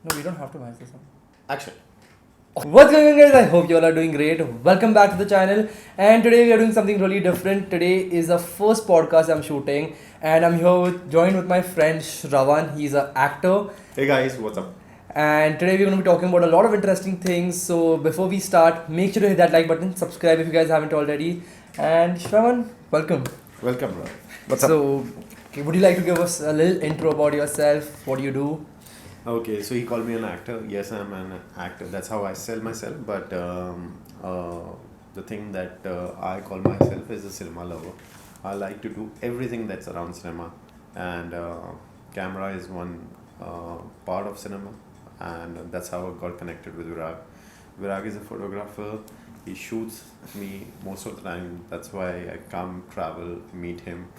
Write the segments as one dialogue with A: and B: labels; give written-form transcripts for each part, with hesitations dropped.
A: No, we don't have to match this one.
B: Action.
A: What's going on, guys? I hope you all are doing great. Welcome back to the channel. And today we are doing something really different. Today is the first podcast I'm shooting, and I'm here joined with my friend Shravan. He's an actor.
B: Hey guys, what's up?
A: And today we're going to be talking about a lot of interesting things. So before we start, make sure to hit that like button, subscribe if you guys haven't already. And Shravan, welcome.
B: Welcome, bro. What's up?
A: So, would you like to give us a little intro about yourself? What do you do?
B: Okay, so he called me an actor. Yes, I'm an actor. That's how I sell myself. But the thing that I call myself is a cinema lover. I like to do everything that's around cinema, and camera is one part of cinema, and that's how I got connected with Virag. Virag is a photographer. He shoots me most of the time. That's why I come, travel, meet him,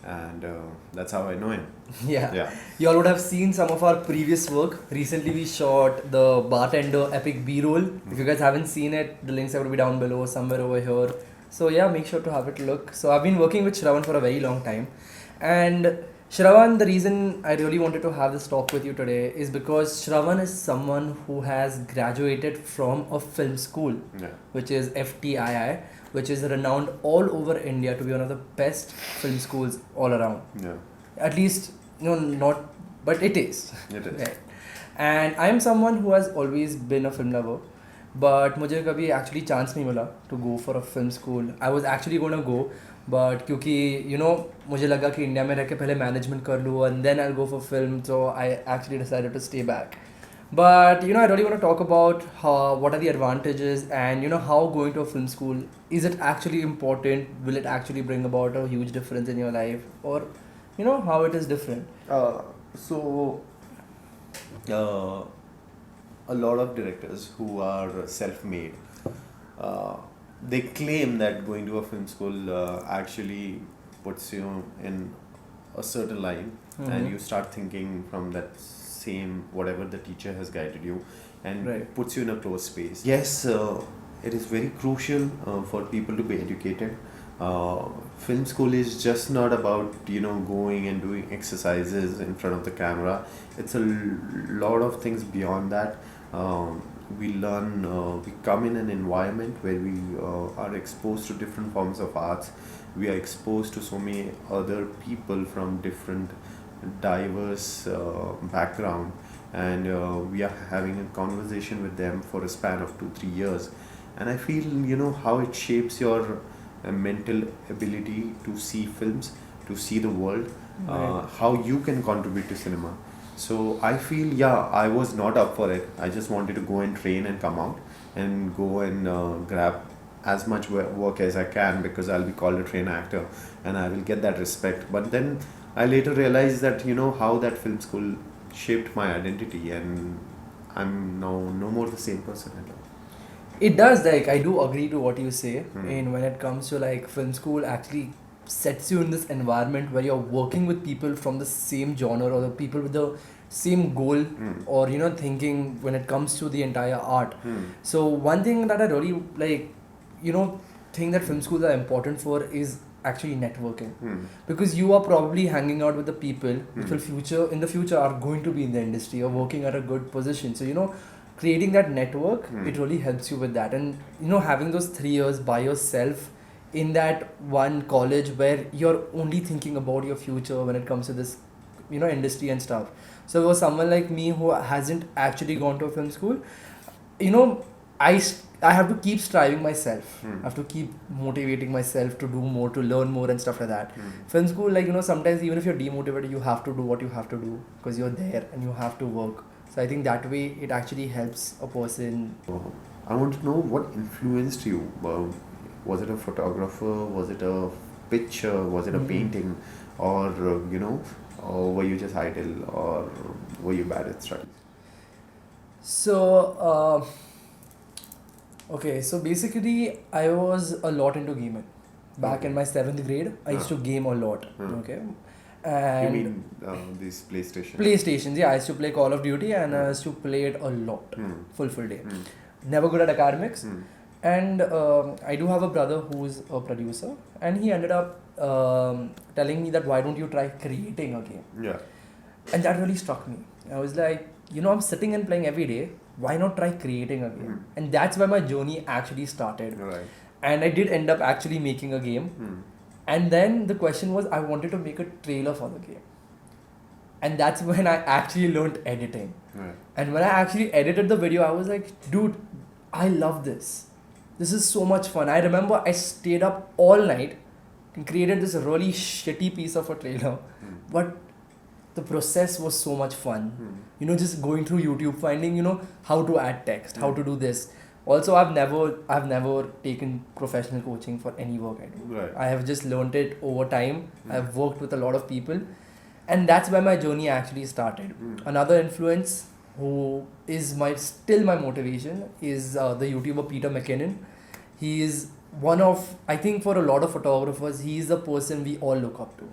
B: and that's how I know him.
A: Yeah. You all would have seen some of our previous work. Recently, we shot the Bartender epic B-roll. If you guys haven't seen it, the links are going to be down below, somewhere over here. So yeah, make sure to have it look. So I've been working with Shravan for a very long time. And Shravan, the reason I really wanted to have this talk with you today is because Shravan is someone who has graduated from a film school, which is F.T.I.I, which is renowned all over India to be one of the best film schools all around.
B: Yeah.
A: At least, not, but it is.
B: It is.
A: Right. And I am someone who has always been a film lover, but मुझे कभी actually chance नहीं मिला to go for a film school. I was actually going to go, but क्योंकि मुझे लगा कि India में रह के पहले मैनेजमेंट कर लूँ and then I'll go for film, so I actually decided to stay back. But I really want to talk about what are the advantages and how going to a film school, is it actually important, will it actually bring about a huge difference in your life, or how it is different.
B: A lot of directors who are self-made, they claim that going to a film school actually puts you in a certain line, and you start thinking from that same whatever the teacher has guided you, and puts you in a closed space. Yes, it is very crucial for people to be educated. Film school is just not about going and doing exercises in front of the camera. It's a lot of things beyond that. We learn, we come in an environment where we are exposed to different forms of arts. We are exposed to so many other people from different diverse background, and we are having a conversation with them for a span of 2-3 years, and I feel how it shapes your mental ability to see films, to see the world, how you can contribute to cinema. So I feel I was not up for it. I just wanted to go and train and come out and go and grab as much work as I can, because I'll be called a trained actor and I will get that respect. But then I later realized that how that film school shaped my identity, and I'm now no more the same person at all.
A: It does, I do agree to what you say. And when it comes to film school actually sets you in this environment where you're working with people from the same genre, or the people with the same goal, or thinking when it comes to the entire art. So one thing that I really think that film schools are important for is actually networking, because you are probably hanging out with the people which will in the future are going to be in the industry or working at a good position. So creating that network, it really helps you with that. And having those 3 years by yourself in that one college where you're only thinking about your future when it comes to this industry and stuff. So for someone like me who hasn't actually gone to a film school, I have to keep striving myself. I have to keep motivating myself to do more, to learn more and stuff like that. Film school, sometimes even if you're demotivated, you have to do what you have to do because you're there and you have to work. So I think that way it actually helps a person.
B: I want to know what influenced you. Was it a photographer? Was it a picture? Was it a painting? Or or were you just idle, or were you bad at studies?
A: So okay, so basically I was a lot into gaming. Back in my 7th grade, I used to game a lot. Okay. And
B: you mean these PlayStation?
A: PlayStations, yeah. I used to play Call of Duty and I used to play it a lot, full day. Never good at academics. And I do have a brother who's a producer, and he ended up telling me that why don't you try creating a game.
B: Yeah.
A: And that really struck me. I was like, I'm sitting and playing every day. Why not try creating a game? And that's where my journey actually started.
B: Right.
A: And I did end up actually making a game. And then the question was, I wanted to make a trailer for the game. And that's when I actually learned editing.
B: Right.
A: And when I actually edited the video, I was like, dude, I love this. This is so much fun. I remember I stayed up all night and created this really shitty piece of a trailer. But the process was so much fun. Just going through YouTube, finding, how to add text, how to do this. Also, I've never taken professional coaching for any work I do.
B: Right.
A: I have just learned it over time. I've worked with a lot of people. And that's where my journey actually started. Another influence who is still my motivation is the YouTuber Peter McKinnon. He is one of, I think for a lot of photographers, he is the person we all look up to.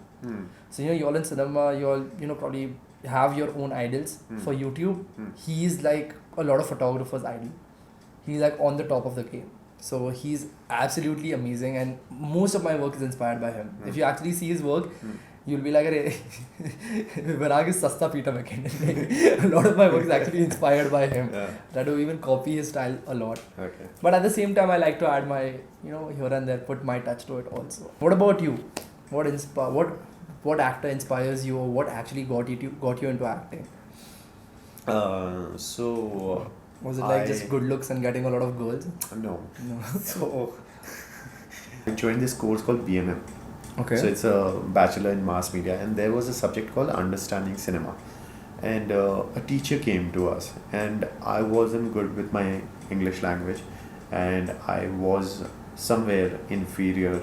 A: So, you all in cinema, you all, probably have your own idols. For YouTube, he is like a lot of photographers' idol. He's like on the top of the game. So he's absolutely amazing, and most of my work is inspired by him. If you actually see his work, you'll be like, Virag is sasta Peter McKinnon. A lot of my work is actually inspired by him.
B: Yeah.
A: I do even copy his style a lot.
B: Okay.
A: But at the same time, I like to add my, here and there, put my touch to it also. What about you? What actor inspires you, or what actually got you into acting? Was it like just good looks and getting a lot of girls?
B: No.
A: No.
B: So I joined this course called BMM.
A: Okay.
B: So it's a bachelor in mass media, and there was a subject called understanding cinema, and a teacher came to us, and I wasn't good with my English language, and I was somewhere inferior.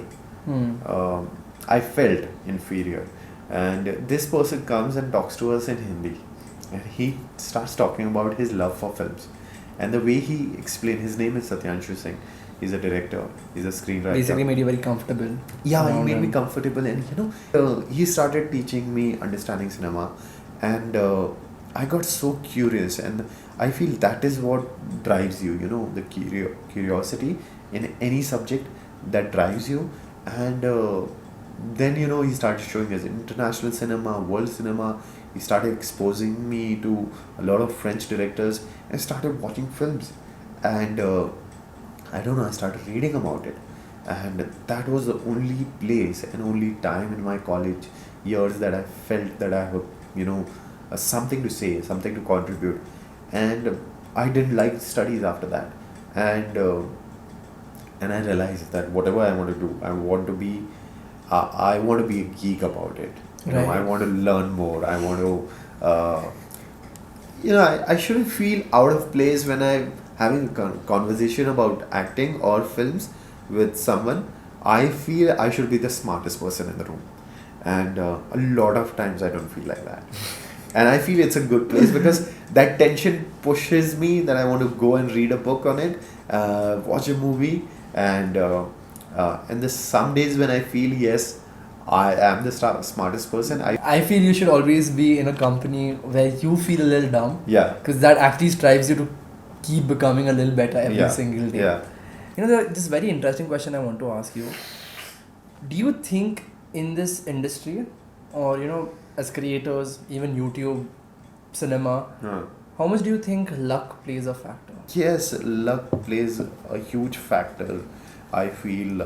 B: I felt inferior, and this person comes and talks to us in Hindi, and he starts talking about his love for films, and the way he explained, his name is Satyanshu Singh. He's a director. He's a screenwriter.
A: Basically made you very comfortable.
B: Yeah, he made me comfortable, and he started teaching me understanding cinema, and I got so curious, and I feel that is what drives you. The curiosity in any subject that drives you, and then he started showing us international cinema, world cinema. He started exposing me to a lot of French directors, and I started watching films, and I don't know, I started reading about it, and that was the only place and only time in my college years that I felt that I have something to say, something to contribute, and I didn't like studies after that, and I realized that whatever I want to do, I want to be a geek about it.
A: Right.
B: I want to learn more. I want to I shouldn't feel out of place when I'm having a conversation about acting or films with someone. I feel I should be the smartest person in the room, and a lot of times I don't feel like that. And I feel it's a good place because that tension pushes me that I want to go and read a book on it, watch a movie, and there's some days when I feel yes, I am the smartest person.
A: I feel you should always be in a company where you feel a little dumb.
B: Yeah.
A: Because that actually strives you to keep becoming a little better every single day.
B: Yeah.
A: This very interesting question I want to ask you. Do you think in this industry, or as creators, even YouTube, cinema, how much do you think luck plays a factor?
B: Yes, luck plays a huge factor, I feel.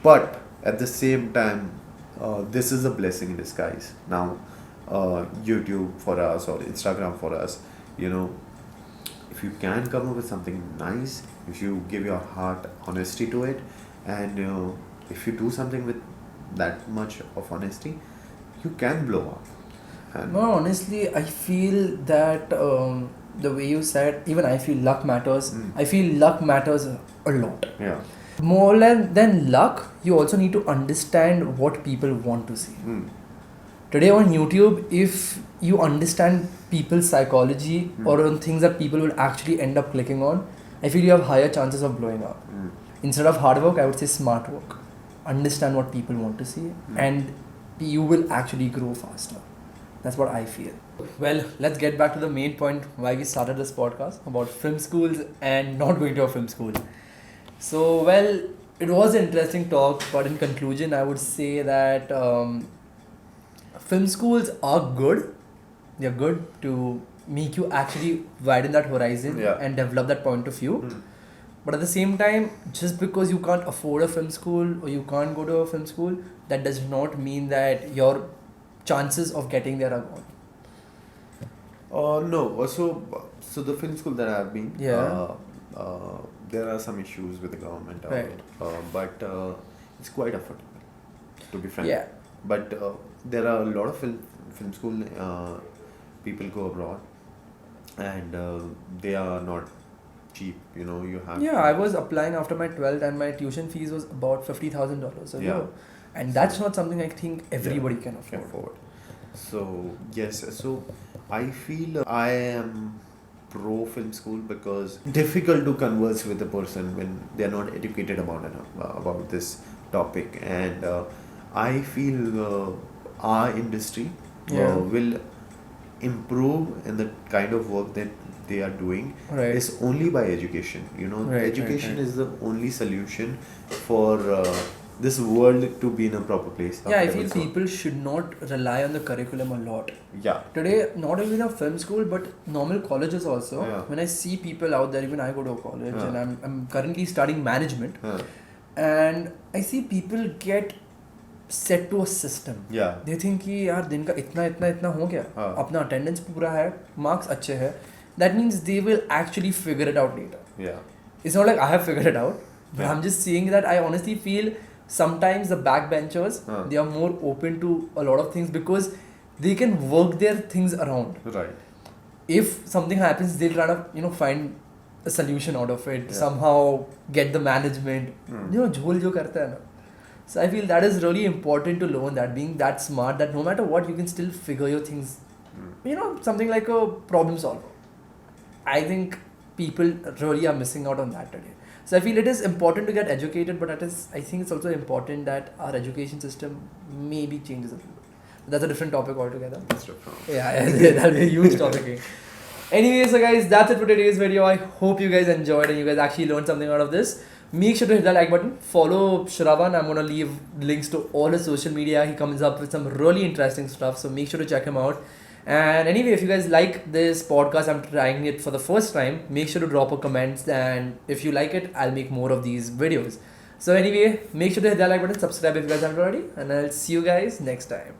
B: But at the same time, this is a blessing in disguise. Now, YouTube for us or Instagram for us, if you can come up with something nice, if you give your heart honesty to it, and if you do something with that much of honesty, you can blow up. And
A: No, honestly, I feel that the way you said, even I feel luck matters. I feel luck matters a lot.
B: yeah.
A: More than luck, you also need to understand what people want to see. Today on YouTube, if you understand people's psychology or on things that people will actually end up clicking on, I feel you have higher chances of blowing up. Instead of hard work, I would say smart work. Understand what people want to see and you will actually grow faster. That's what I feel. Well, let's get back to the main point why we started this podcast about film schools and not going to a film school. So, well, it was an interesting talk, but in conclusion, I would say that film schools are good. They're good to make you actually widen that horizon and develop that point of view. But at the same time, just because you can't afford a film school or you can't go to a film school, that does not mean that your chances of getting there are gone.
B: No. So the film school that I've been, there are some issues with the government, but it's quite affordable, to be frank.
A: Yeah.
B: But there are a lot of film school people go abroad, and they are not cheap. You have.
A: Yeah, I was applying after my 12th, and my tuition fees was about $50,000 a year, and that's not something I think everybody can afford.
B: So yes, so I feel I am pro film school because difficult to converse with a person when they are not educated about this topic, and I feel our industry will improve in the kind of work that they are doing is only by education. Education is the only solution for this world to be in a proper place.
A: Yeah, I feel people should not rely on the curriculum a lot.
B: Yeah.
A: Today, not only in a film school, but normal colleges also. When I see people out there, even I go to a college and I'm currently studying management, and I see people get set to a system.
B: Yeah.
A: They think कि यार दिन का इतना हो गया, अपना attendance पूरा है, marks अच्छे हैं. That means they will actually figure it out later.
B: Yeah.
A: It's not like I have figured it out, but I'm just saying that I honestly feel sometimes the backbenchers, they are more open to a lot of things because they can work their things around.
B: Right.
A: If something happens, they'll try to find a solution out of it, somehow get the management. Jhol jo karta hai na. So I feel that is really important to learn, that being that smart, that no matter what, you can still figure your things. Something like a problem solver. I think people really are missing out on that today. So I feel it is important to get educated, but I think it's also important that our education system maybe changes a little bit. That's a different topic altogether.
B: That's different.
A: Yeah, that'll be a huge topic. Anyway, so guys, that's it for today's video. I hope you guys enjoyed and you guys actually learned something out of this. Make sure to hit that like button. Follow Shravan. I'm going to leave links to all his social media. He comes up with some really interesting stuff. So make sure to check him out. And anyway, if you guys like this podcast, I'm trying it for the first time, make sure to drop a comment, and if you like it, I'll make more of these videos. So anyway, make sure to hit that like button, subscribe if you guys haven't already, and I'll see you guys next time.